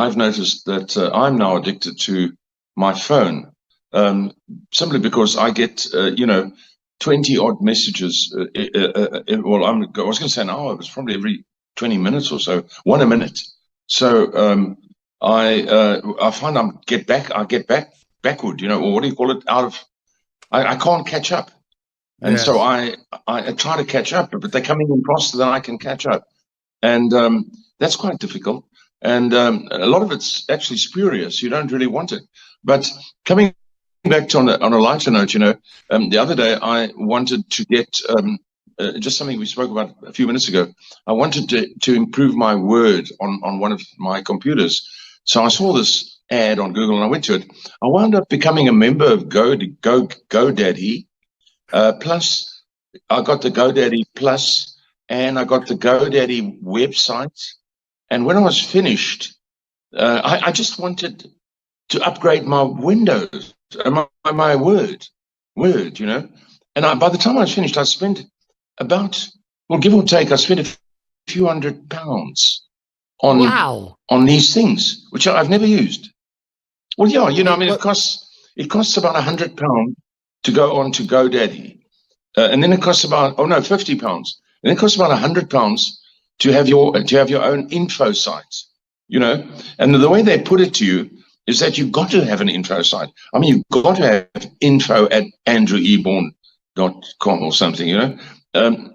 I've noticed that I'm now addicted to my phone, simply because I get, 20 odd messages. Well, I was going to say an hour, but it's probably every 20 minutes or so, one a minute. So I find I get backward, or what do you call it? I can't catch up. And Yes. so I try to catch up, but they're coming in faster than I can catch up. And that's quite difficult. And a lot of it's actually spurious. You don't really want it. But coming back to on a lighter note, the other day I wanted to get just something we spoke about a few minutes ago. I wanted to improve my word on one of my computers. So I saw this ad on Google and I went to it. I wound up becoming a member of GoDaddy. Plus, I got the GoDaddy Plus, and I got the GoDaddy website. And when I was finished, I just wanted to upgrade my Windows, my Word, And by the time I was finished, I spent about, well, give or take, I spent a few £100 on these things, which I've never used. Well, yeah, it costs about £100 to go on to GoDaddy, and then it costs about £50, and then it costs about £100 to have your own info site, And the way they put it to you is that you've got to have an info site. I mean, you've got to have info at andreweborn.com or something,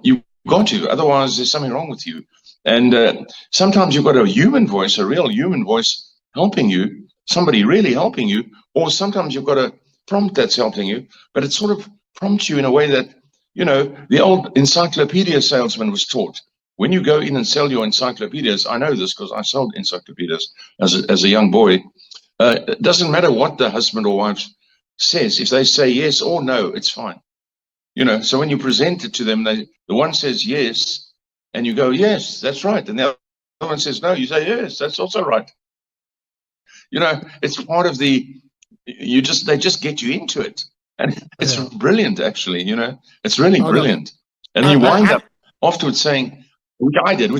You've got to, otherwise there's something wrong with you. And sometimes you've got a real human voice helping you, somebody really helping you, or sometimes you've got a prompt that's helping you, but it sort of prompts you in a way that, the old encyclopedia salesman was taught. When you go in and sell your encyclopedias, I know this because I sold encyclopedias as a young boy. It doesn't matter what the husband or wife says. If they say yes or no, it's fine. So when you present it to them, the one says yes, and you go, yes, that's right. And the other one says no, you say, yes, that's also right. It's part of they just get you into it. And it's brilliant, actually, it's really brilliant. And then you wind up afterwards saying, which I did.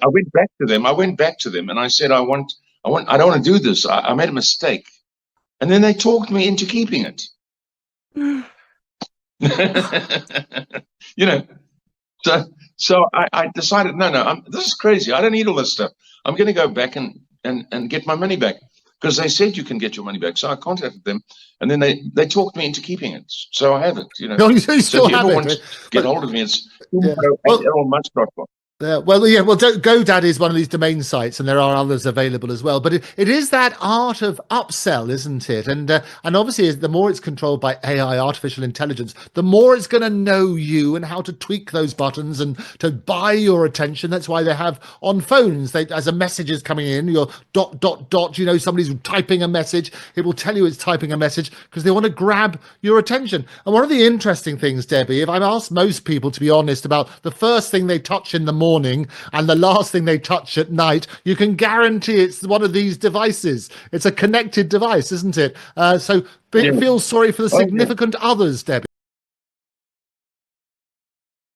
I went back to them and I said, I don't want to do this. I made a mistake. And then they talked me into keeping it. So I decided, no, this is crazy. I don't need all this stuff. I'm going to go back and get my money back, because they said you can get your money back. So I contacted them, and then they talked me into keeping it. So I have it. No, you still so if you have ever it. want to get hold of me, it's Errol.com. GoDaddy is one of these domain sites, and there are others available as well. But it is that art of upsell, isn't it? And obviously, the more it's controlled by AI, artificial intelligence, the more it's going to know you and how to tweak those buttons and to buy your attention. That's why they have on phones, as a message is coming in, your ... somebody's typing a message. It will tell you it's typing a message because they want to grab your attention. And one of the interesting things, Debbie, if I've asked most people to be honest about the first thing they touch in the morning and the last thing they touch at night, you can guarantee it's one of these devices. It's a connected device, isn't it? So feel sorry for the significant others, Debbie.